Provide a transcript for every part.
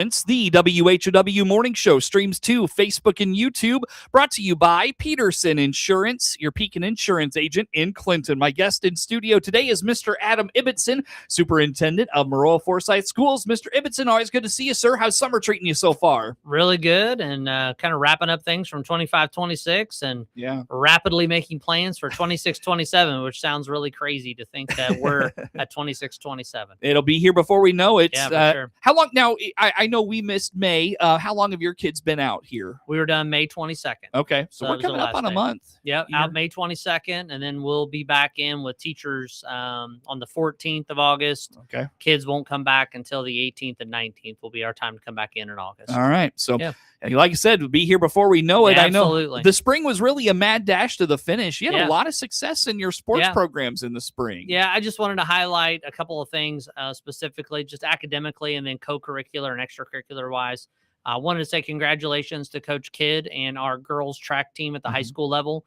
It's the WHOW Morning Show streams to Facebook and YouTube, brought to you by Peterson Insurance, your Pekin Insurance agent in Clinton. My guest in studio today is Mr. Adam Ibbotson, Superintendent of Maroa-Forsyth Schools. Mr. Ibbotson, always good to see you, sir. How's summer treating you so far? Really good, and kind of wrapping up things from 25-26 and rapidly making plans for 26-27, which sounds really crazy to think that we're at 26-27. It'll be here before we know it. Yeah, for sure. How long now? I know we missed May. How long have your kids been out here? We were done May 22nd. Okay, so we're coming up on a month. Yep, out May 22nd, and then we'll be back in with teachers on the 14th of August. Okay. Kids won't come back until the 18th and 19th will be our time to come back in August. All right, so like I said, we'll be here before we know it. Yeah, I know absolutely. the spring was really a mad dash to the finish. You had a lot of success in your sports programs in the spring. Yeah, I just wanted to highlight a couple of things specifically, just academically and then co-curricular and extracurricular wise. I wanted to say congratulations to Coach Kidd and our girls track team at the high school level.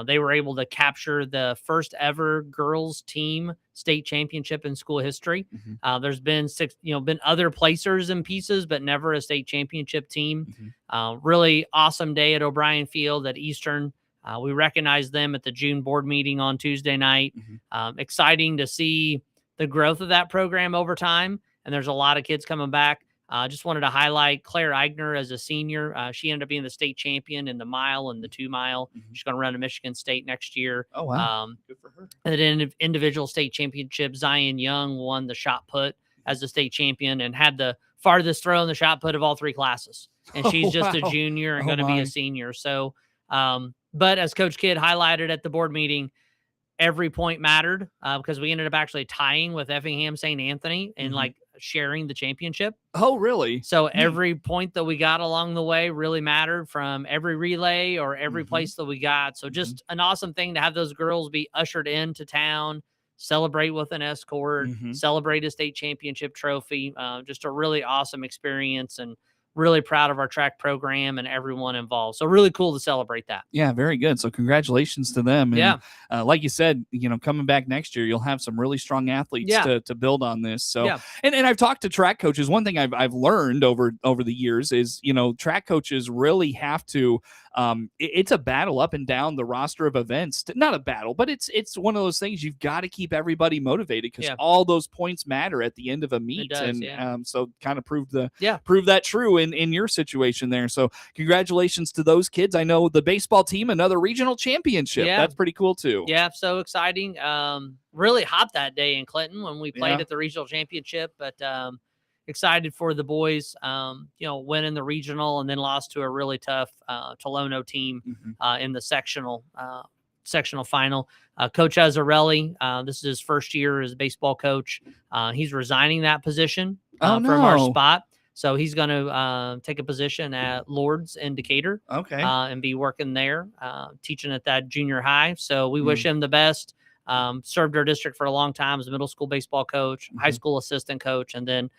They were able to capture the first ever girls team state championship in school history. There's been been other placers and pieces, but never a state championship team. Really awesome day at O'Brien Field at Eastern. We recognized them at the June board meeting on Tuesday night. Exciting to see the growth of that program over time. And there's a lot of kids coming back. Just wanted to highlight Claire Eigner as a senior. She ended up being the state champion in the mile and the 2 mile. She's going to run to Michigan State next year. Oh, wow. Good for her. And then individual state championship, Zion Young won the shot put as the state champion and had the farthest throw in the shot put of all 3 classes. And she's just a junior and going to be a senior. So, but as Coach Kidd highlighted at the board meeting, every point mattered because we ended up actually tying with Effingham St. Anthony and sharing the championship. Oh, really? So every point that we got along the way really mattered from every relay or every place that we got. So just an awesome thing to have those girls be ushered into town, celebrate with an escort, celebrate a state championship trophy. Just a really awesome experience and really proud of our track program and everyone involved. So really cool to celebrate that. Yeah, very good. So congratulations to them. And, like you said, coming back next year, you'll have some really strong athletes to build on this. So, and I've talked to track coaches. One thing I've learned over the years is, track coaches really have to, it's a battle up and down the roster of events. Not a battle, but it's one of those things you've got to keep everybody motivated because all those points matter at the end of a meet. It does, so kind of prove that true in your situation there. So congratulations to those kids. I know the baseball team, another regional championship. That's pretty cool too. Yeah, so exciting. Really hot that day in Clinton when we played at the regional championship, but excited for the boys, winning the regional and then lost to a really tough Tolono team in the sectional final. Coach Azzarelli, this is his first year as baseball coach. He's resigning that position from our spot. So he's going to take a position at Lourdes in Decatur and be working there, teaching at that junior high. So we wish him the best. Served our district for a long time as a middle school baseball coach, high school assistant coach, and then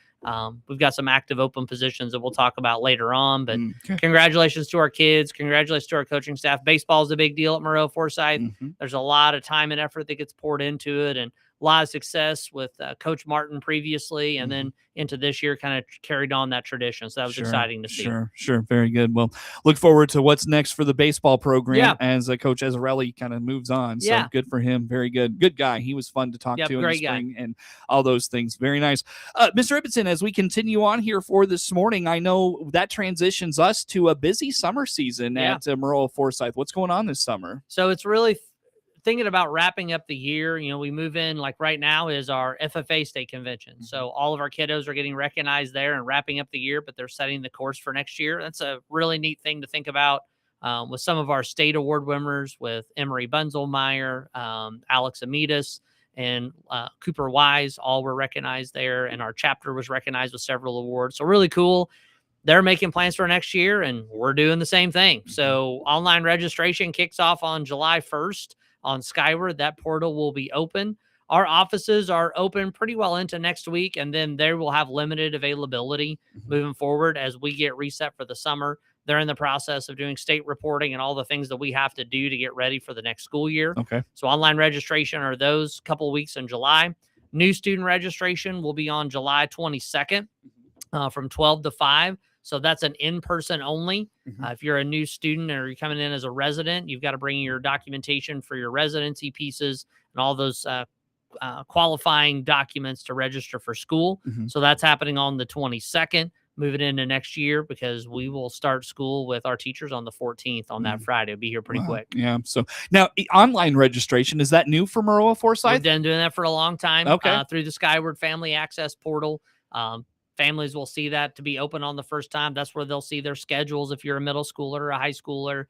we've got some active open positions that we'll talk about later on. But congratulations to our kids. Congratulations to our coaching staff. Baseball is a big deal at Maroa-Forsyth. There's a lot of time and effort that gets poured into it, and a lot of success with Coach Martin previously, and then into this year kind of carried on that tradition. So that was exciting to see. Sure. Very good. Well, look forward to what's next for the baseball program as Coach Azzarelli kind of moves on. So good for him. Very good. Good guy. He was fun to talk to in the spring and all those things. Very nice. Mr. Ibbotson, as we continue on here for this morning, I know that transitions us to a busy summer season at Maroa-Forsyth. What's going on this summer? So it's really thinking about wrapping up the year. We move in like right now is our FFA state convention. So all of our kiddos are getting recognized there and wrapping up the year, but they're setting the course for next year. That's a really neat thing to think about with some of our state award winners with Emery Bunzelmeyer, Alex Amidas, and Cooper Wise. All were recognized there, and our chapter was recognized with several awards. So really cool. They're making plans for next year, and we're doing the same thing. So online registration kicks off on July 1st. On Skyward, that portal will be open. Our offices are open pretty well into next week, and then they will have limited availability moving forward as we get reset for the summer. They're in the process of doing state reporting and all the things that we have to do to get ready for the next school year. So online registration are those couple weeks in July. New student registration will be on July 22nd. from 12 to 5. So that's an in-person only. If you're a new student or you're coming in as a resident, you've got to bring your documentation for your residency pieces and all those qualifying documents to register for school. So that's happening on the 22nd, moving into next year, because we will start school with our teachers on the 14th on that Friday. It'll be here pretty quick. Yeah. So now online registration, is that new for Maroa-Forsyth? We've been doing that for a long time. Okay. Through the Skyward Family Access Portal. Families will see that to be open on the first time. That's where they'll see their schedules. If you're a middle schooler or a high schooler,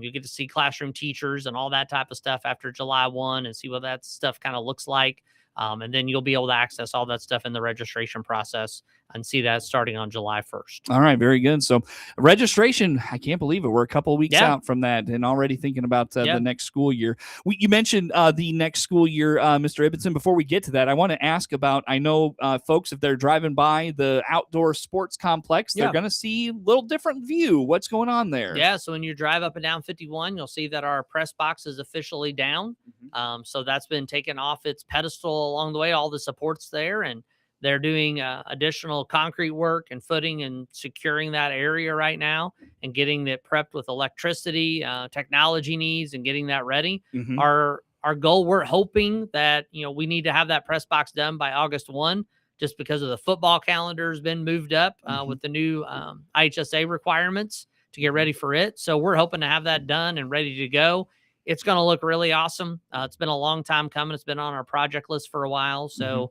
you get to see classroom teachers and all that type of stuff after July 1 and see what that stuff kind of looks like. And then you'll be able to access all that stuff in the registration process and see that starting on July 1st. All right, very good. So registration, I can't believe it. We're a couple of weeks out from that and already thinking about the next school year. You mentioned the next school year, Mr. Ibbotson. Before we get to that, I want to ask about, I know folks, if they're driving by the outdoor sports complex, they're going to see a little different view. What's going on there? Yeah, so when you drive up and down 51, you'll see that our press box is officially down. So that's been taken off its pedestal along the way, all the supports there, and they're doing additional concrete work and footing and securing that area right now and getting it prepped with electricity, technology needs, and getting that ready. Our goal, we're hoping that, we need to have that press box done by August 1, just because of the football calendar has been moved up with the new IHSA requirements to get ready for it. So we're hoping to have that done and ready to go. It's going to look really awesome. It's been a long time coming. It's been on our project list for a while. So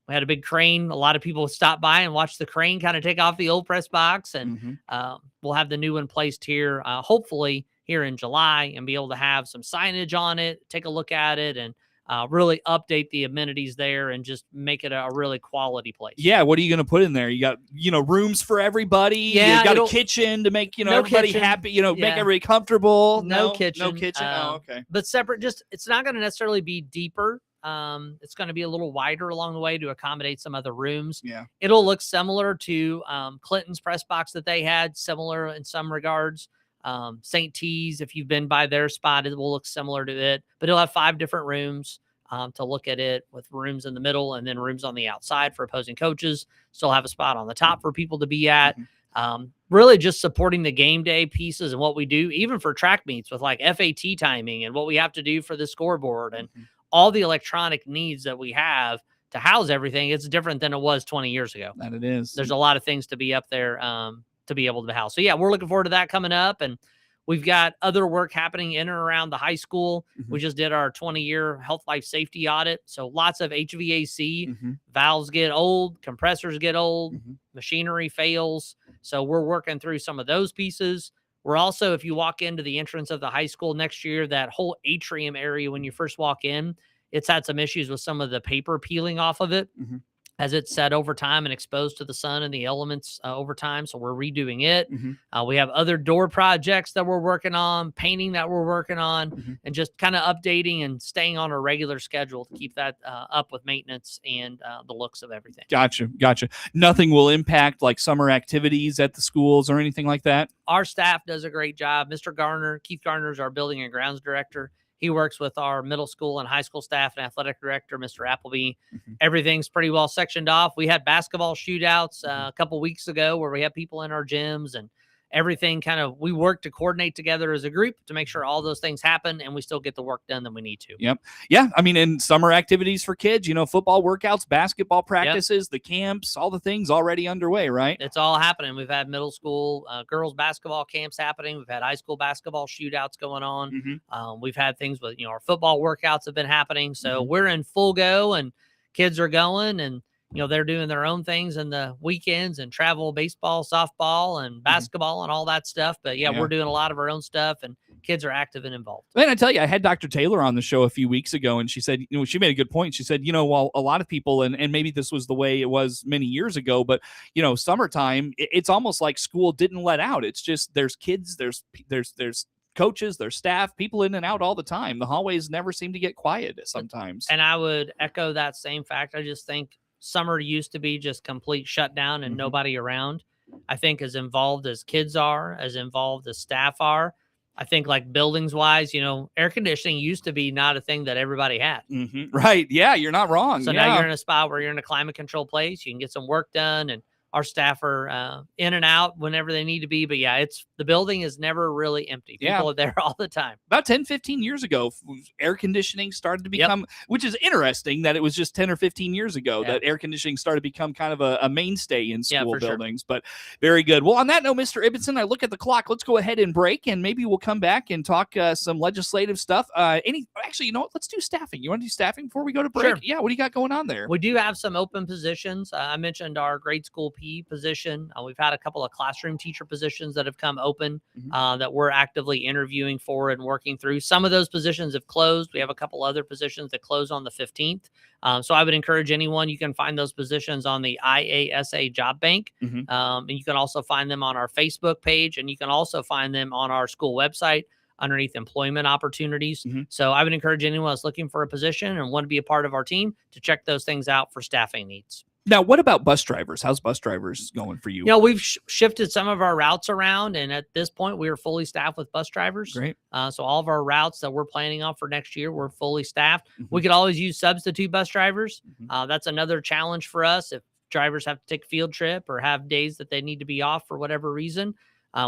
we had a big crane. A lot of people stopped by and watched the crane kind of take off the old press box. And we'll have the new one placed here, hopefully here in July, and be able to have some signage on it, take a look at it, and really update the amenities there and just make it a really quality place. Yeah. What are you going to put in there? You got, rooms for everybody. Yeah. You got a kitchen to make, everybody happy, make everybody comfortable. No kitchen. No kitchen. Okay. But separate, it's not going to necessarily be deeper. It's going to be a little wider along the way to accommodate some other rooms. Yeah. It'll look similar to Clinton's press box that they had, similar in some regards. St. T's, if you've been by their spot, it will look similar to it, but it'll have 5 different rooms to look at it, with rooms in the middle and then rooms on the outside for opposing coaches. Still have a spot on the top for people to be at. Really just supporting the game day pieces and what we do, even for track meets with like FAT timing and what we have to do for the scoreboard and all the electronic needs that we have to house everything. It's different than it was 20 years ago. That it is. There's a lot of things to be up there to be able to house. So yeah, we're looking forward to that coming up. And we've got other work happening in and around the high school. We just did our 20-year health, life, safety audit. So lots of HVAC, valves get old, compressors get old, machinery fails. So we're working through some of those pieces. We're also, if you walk into the entrance of the high school next year, that whole atrium area, when you first walk in, it's had some issues with some of the paper peeling off of it as it's set over time and exposed to the sun and the elements over time. So we're redoing it. We have other door projects that we're working on, painting that we're working on, and just kind of updating and staying on a regular schedule to keep that up with maintenance and the looks of everything. Gotcha. Nothing will impact like summer activities at the schools or anything like that? Our staff does a great job. Mr. Garner, Keith Garner, is our building and grounds director. He works with our middle school and high school staff and athletic director, Mr. Appleby. Everything's pretty well sectioned off. We had basketball shootouts a couple weeks ago where we had people in our gyms, and everything we work to coordinate together as a group to make sure all those things happen and we still get the work done that we need to. Yep. Yeah. I mean, in summer activities for kids, football workouts, basketball practices, the camps, all the things already underway, right? It's all happening. We've had middle school girls basketball camps happening. We've had high school basketball shootouts going on. We've had things with, our football workouts have been happening. So we're in full go, and kids are going, and they're doing their own things in the weekends and travel baseball, softball, and basketball and all that stuff. But we're doing a lot of our own stuff, and kids are active and involved. And I tell you, I had Dr. Taylor on the show a few weeks ago, and she said, she made a good point. She said, while a lot of people, and maybe this was the way it was many years ago, but, summertime, it's almost like school didn't let out. It's just, there's kids, there's coaches, their staff, people in and out all the time. The hallways never seem to get quiet sometimes. And I would echo that same fact. I just think summer used to be just complete shutdown and nobody around. I think as involved as kids are, as involved as staff are, I think like buildings wise, air conditioning used to be not a thing that everybody had. Right. Yeah. You're not wrong. So now you're in a spot where you're in a climate control place. You can get some work done, and our staff are in and out whenever they need to be. But yeah, the building is never really empty. People are there all the time. About 10, 15 years ago, air conditioning started to become, which is interesting that it was just 10 or 15 years ago that air conditioning started to become kind of a mainstay in school buildings. But very good. Well, on that note, Mr. Ibbotson, I look at the clock. Let's go ahead and break, and maybe we'll come back and talk some legislative stuff. Actually, you know what? Let's do staffing. You want to do staffing before we go to break? Sure. Yeah. What do you got going on there? We do have some open positions. I mentioned our grade school PE position. We've had a couple of classroom teacher positions that have come open that we're actively interviewing for and working through. Some of those positions have closed. We have a couple other positions that close on the 15th. So I would encourage anyone, you can find those positions on the IASA Job Bank. And you can also find them on our Facebook page, and you can also find them on our school website underneath employment opportunities. So I would encourage anyone that's looking for a position and want to be a part of our team to check those things out for staffing needs. Now, what about bus drivers? How's bus drivers going for you? You know, we've shifted some of our routes around, and at this point, we are fully staffed with bus drivers. Great. So all of our routes that we're planning on for next year, we're fully staffed. We could always use substitute bus drivers. That's another challenge for us. If drivers have to take a field trip or have days that they need to be off for whatever reason,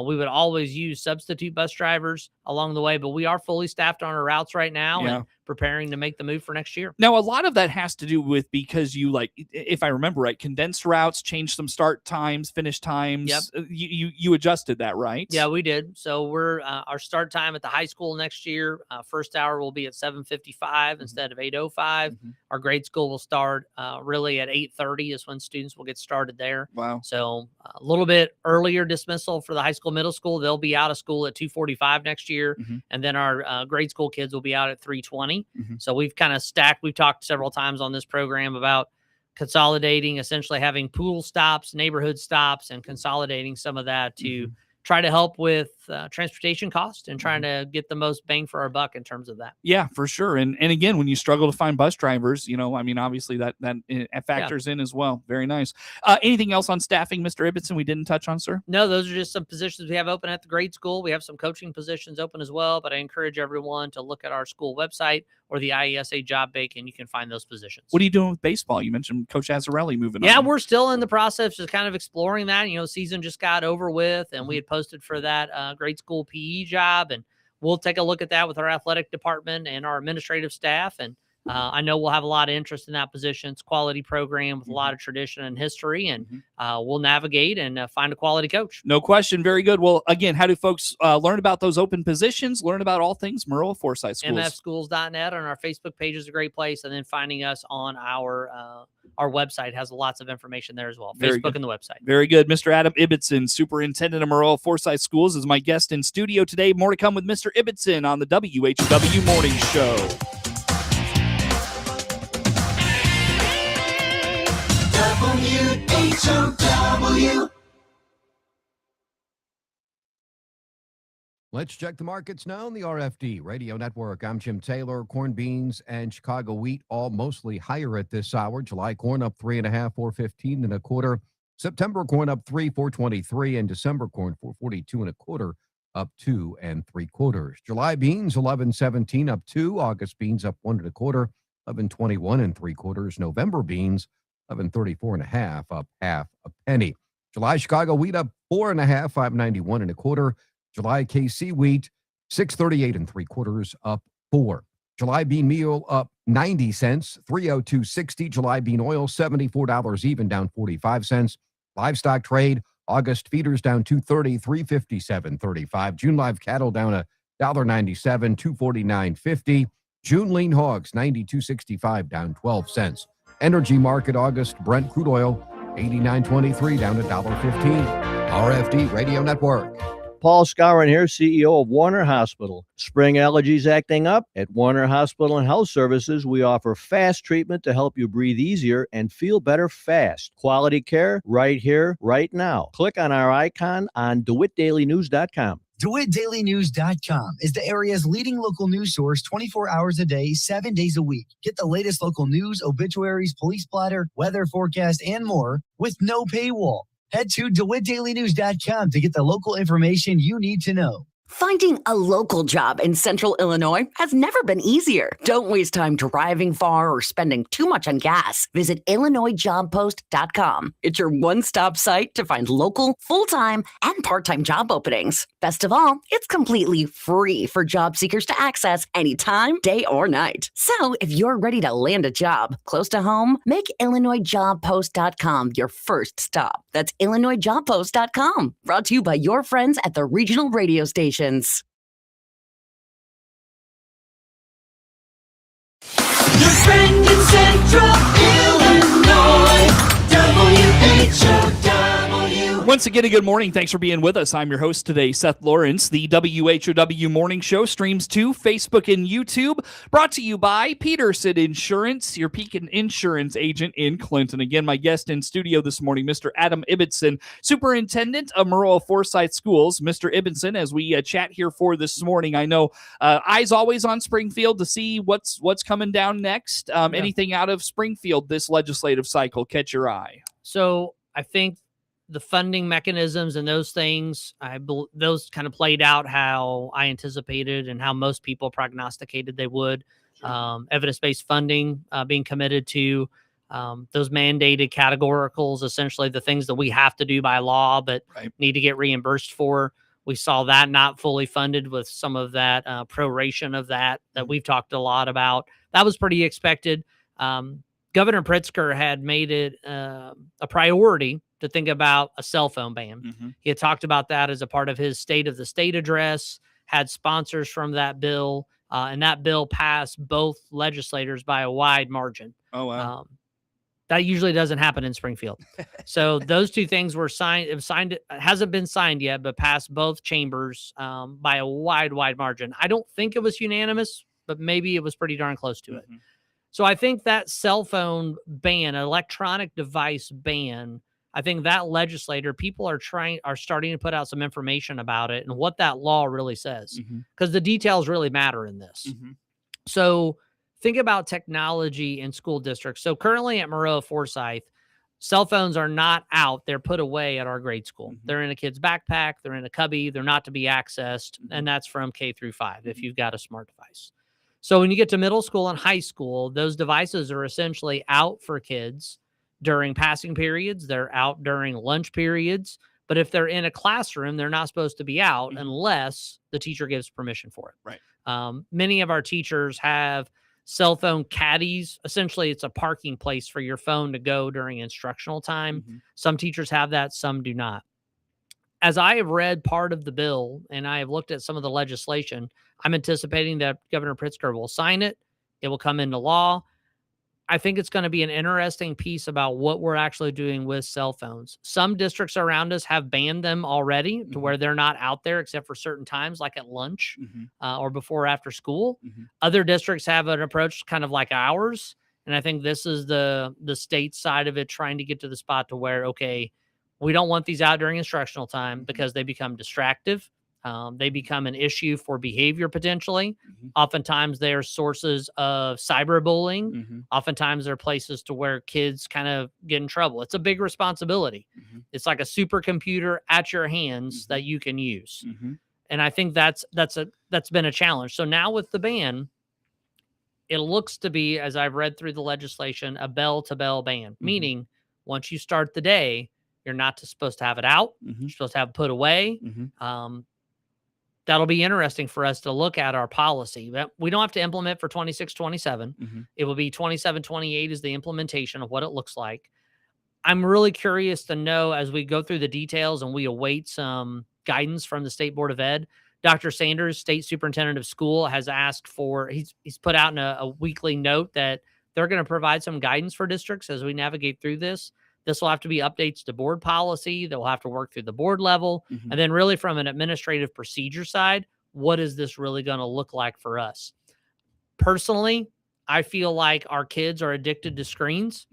we would always use substitute bus drivers along the way, but we are fully staffed on our routes right now and preparing to make the move for next year. Now, a lot of that has to do with because you, like, if I remember right, condensed routes, changed some start times, finish times. You adjusted that, right? Yeah, we did. So we're our start time at the high school next year, first hour will be at 7:55 instead of 8:05. Our grade school will start really at 8:30 is when students will get started there. Wow. So a little bit earlier dismissal for the high school, middle school. They'll be out of school at 2:45 next year. And then our grade school kids will be out at 3:20. So we've kind of stacked. We've talked several times on this program about consolidating, essentially having pool stops, neighborhood stops, and consolidating some of that to try to help with transportation costs and trying to get the most bang for our buck in terms of that. Yeah, for sure. And again, when you struggle to find bus drivers, you know, I mean, obviously that factors in as well. Very nice. Anything else on staffing, Mr. Ibbotson, we didn't touch on, sir? No, those are just some positions we have open at the grade school. We have some coaching positions open as well, but I encourage everyone to look at our school website or the IESA Job Bank, and you can find those positions. What are you doing with baseball? You mentioned Coach Azzarelli moving on. Yeah, we're still in the process of kind of exploring that. You know, season just got over with, and we had posted for that grade school PE job, and we'll take a look at that with our athletic department and our administrative staff. And I know we'll have a lot of interest in that position. It's a quality program with a lot of tradition and history, and we'll navigate and find a quality coach. No question. Very good. Well, again, how do folks learn about those open positions, learn about all things Maroa-Forsyth Schools? mfschools.net on our Facebook page is a great place, and then finding us on our website has lots of information there as well. Facebook and the website. Very good. Mr. Adam Ibbotson, Superintendent of Maroa-Forsyth Schools, is my guest in studio today. More to come with Mr. Ibbotson on the WHOW Morning Show. WHOW. Let's check the markets now on the RFD Radio Network. I'm Jim Taylor. Corn, beans, and Chicago wheat all mostly higher at this hour. July corn up 3.5, 4.15 1/4. September corn up 3, 4.23, and December corn 4.42 1/4, up 2 3/4. July beans 11.17 up 2. August beans up 1 1/4, 11.21 3/4. November beans 11.34 1/2, up 1/2 penny. July Chicago wheat up 4.5, 5.91 1/4. July KC wheat 6.38 3/4, up 4. July bean meal up 90 cents, 302.60. July bean oil $74 even, down 45 cents. Livestock trade, August feeders down 2.30, 357.35. June live cattle down $1.97, 249.50. June lean hogs 92.65, down 12 cents. Energy market August Brent crude oil 89.23, down $1.15. RFD Radio Network. Paul Skowron here, CEO of Warner Hospital. Spring allergies acting up? At Warner Hospital and Health Services, we offer fast treatment to help you breathe easier and feel better fast. Quality care right here, right now. Click on our icon on DeWittDailyNews.com. DeWittDailyNews.com is the area's leading local news source 24 hours a day, 7 days a week. Get the latest local news, obituaries, police splatter, weather forecast, and more with no paywall. Head to DeWittDailyNews.com to get the local information you need to know. Finding a local job in Central Illinois has never been easier. Don't waste time driving far or spending too much on gas. Visit IllinoisJobPost.com. It's your one-stop site to find local, full-time, and part-time job openings. Best of all, it's completely free for job seekers to access anytime, day or night. So if you're ready to land a job close to home, make IllinoisJobPost.com your first stop. That's IllinoisJobPost.com. Brought to you by your friends at the regional radio stations. Your friend in Central Illinois, WHOW. Once again, a good morning. Thanks for being with us. I'm your host today, Seth Lawrence. The WHOW Morning Show streams to Facebook and YouTube, brought to you by Peterson Insurance, your Pekin Insurance agent in Clinton. Again, my guest in studio this morning, Mr. Adam Ibbotson, Superintendent of Maroa-Forsyth Schools. Mr. Ibbotson, as we chat here for this morning, I know eyes always on Springfield to see what's coming down next. Anything out of Springfield this legislative cycle catch your eye? So I think the funding mechanisms and those things, those kind of played out how I anticipated and how most people prognosticated they would. Sure. Evidence-based funding being committed to those mandated categoricals, essentially the things that we have to do by law but need to get reimbursed for. We saw that not fully funded with some of that proration of that we've talked a lot about. That was pretty expected. Governor Pritzker had made it a priority to think about a cell phone ban. Mm-hmm. He had talked about that as a part of his State of the State address, had sponsors from that bill, and that bill passed both legislators by a wide margin. Oh, wow. That usually doesn't happen in Springfield. So those two things were signed. It hasn't been signed yet, but passed both chambers by a wide margin. I don't think it was unanimous, but maybe it was pretty darn close to it. So I think that cell phone ban, electronic device ban, I think that legislator, people are starting to put out some information about it and what that law really says, because the details really matter in this. So think about technology in school districts. So currently at Maroa-Forsyth, cell phones are not out. They're put away at our grade school. They're in a kid's backpack. They're in a cubby. They're not to be accessed. And that's from K through 5 if you've got a smart device. So when you get to middle school and high school, those devices are essentially out for kids during passing periods. They're out during lunch periods. But if they're in a classroom, they're not supposed to be out unless the teacher gives permission for it. Right. Many of our teachers have cell phone caddies. Essentially, it's a parking place for your phone to go during instructional time. Some teachers have that, some do not. As I have read part of the bill and I have looked at some of the legislation, I'm anticipating that Governor Pritzker will sign it. It will come into law. I think it's going to be an interesting piece about what we're actually doing with cell phones. Some districts around us have banned them already to where they're not out there except for certain times, like at lunch or before or after school. Other districts have an approach kind of like ours. And I think this is the state side of it, trying to get to the spot to where, okay, we don't want these out during instructional time because they become distractive. They become an issue for behavior potentially. Oftentimes they're sources of cyberbullying. Oftentimes they're places to where kids kind of get in trouble. It's a big responsibility. It's like a supercomputer at your hands that you can use. And I think that's been a challenge. So now with the ban, it looks to be, as I've read through the legislation, a bell-to-bell ban, meaning once you start the day, you're not supposed to have it out. You're supposed to have it put away. That'll be interesting for us to look at our policy. We don't have to implement for 26-27. It will be 27-28 is the implementation of what it looks like. I'm really curious to know as we go through the details and we await some guidance from the State Board of Ed. Dr. Sanders, State Superintendent of School, has asked for, he's put out in a weekly note that they're going to provide some guidance for districts as we navigate through this. This will have to be updates to board policy that will have to work through the board level. And then really from an administrative procedure side, what is this really going to look like for us? Personally, I feel like our kids are addicted to screens.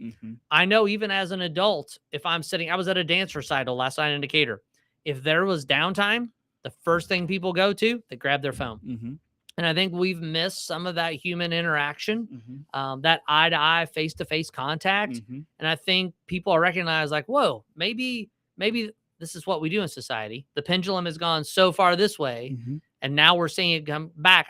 I know even as an adult, if I'm sitting, I was at a dance recital last night in Decatur. If there was downtime, the first thing people go to, they grab their phone. And I think we've missed some of that human interaction, that eye-to-eye, face-to-face contact. And I think people are recognized like, whoa, maybe this this is what we do in society. The pendulum has gone so far this way, and now we're seeing it come back.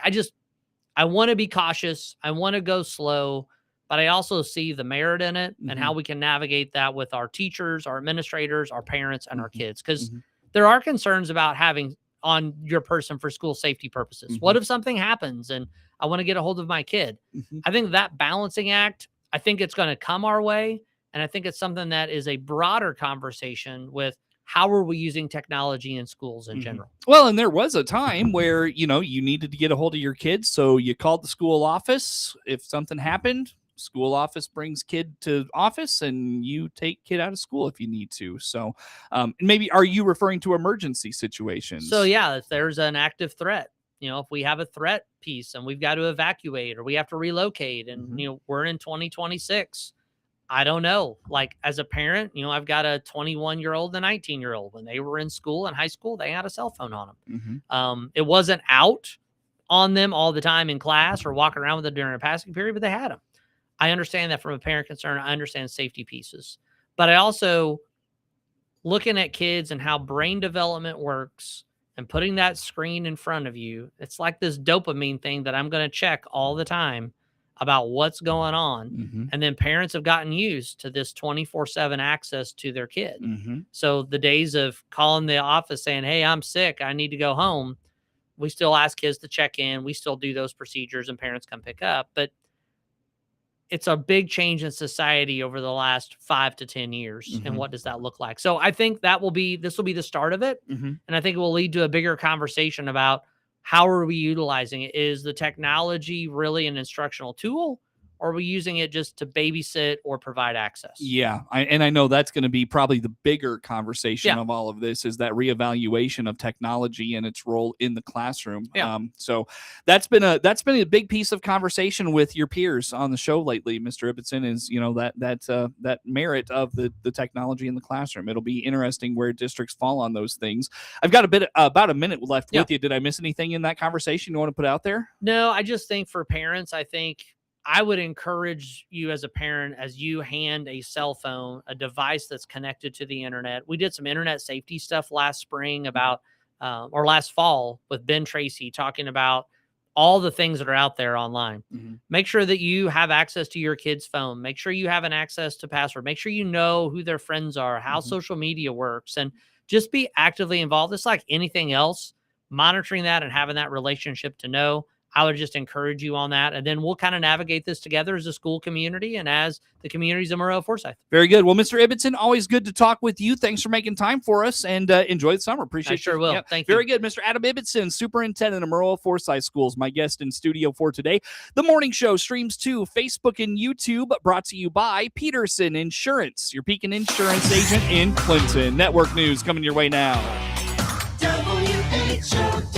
I want to be cautious. I want to go slow, but I also see the merit in it and how we can navigate that with our teachers, our administrators, our parents, and our kids. Because there are concerns about having on your person for school safety purposes. What if something happens and I want to get a hold of my kid? I think that balancing act, I think it's going to come our way. And I think it's something that is a broader conversation with how are we using technology in schools in general. Well, and there was a time where, you needed to get a hold of your kids. So you called the school office. If something happened, school office brings kid to office and you take kid out of school if you need to. So maybe, are you referring to emergency situations? So yeah, if there's an active threat, if we have a threat piece and we've got to evacuate or we have to relocate and, we're in 2026, I don't know. Like as a parent, I've got a 21-year-old and 19-year-old. When they were in school and high school, they had a cell phone on them. It wasn't out on them all the time in class or walking around with it during a passing period, but they had them. I understand that from a parent concern. I understand safety pieces, but I also looking at kids and how brain development works and putting that screen in front of you. It's like this dopamine thing that I'm going to check all the time about what's going on. And then parents have gotten used to this 24/7 access to their kid. So the days of calling the office saying, hey, I'm sick, I need to go home. We still ask kids to check in. We still do those procedures and parents come pick up. But it's a big change in society over the last 5 to 10 years. And what does that look like? So I think this will be the start of it. And I think it will lead to a bigger conversation about how are we utilizing it? Is the technology really an instructional tool? Or are we using it just to babysit or provide access? Yeah. I know that's going to be probably the bigger conversation of all of this, is that reevaluation of technology and its role in the classroom. So that's been a big piece of conversation with your peers on the show lately, Mr. Ibbotson, is, that merit of the technology in the classroom. It'll be interesting where districts fall on those things. I've got about a minute left with you. Did I miss anything in that conversation you want to put out there? No, I just think for parents, I would encourage you as a parent, as you hand a cell phone, a device that's connected to the internet. We did some internet safety stuff last spring or last fall with Ben Tracy talking about all the things that are out there online. Make sure that you have access to your kid's phone. Make sure you have an access to password. Make sure you know who their friends are, how social media works, and just be actively involved. It's like anything else, monitoring that and having that relationship to know. I would just encourage you on that. And then we'll kind of navigate this together as a school community and as the communities of Maroa-Forsyth. Very good. Well, Mr. Ibbotson, always good to talk with you. Thanks for making time for us, and enjoy the summer. Appreciate it. I sure will. Yeah. Thank you. Very good. Mr. Adam Ibbotson, Superintendent of Maroa-Forsyth Schools, my guest in studio for today. The morning show streams to Facebook and YouTube, brought to you by Peterson Insurance, your Pekin Insurance agent in Clinton. Network news coming your way now. WHOW.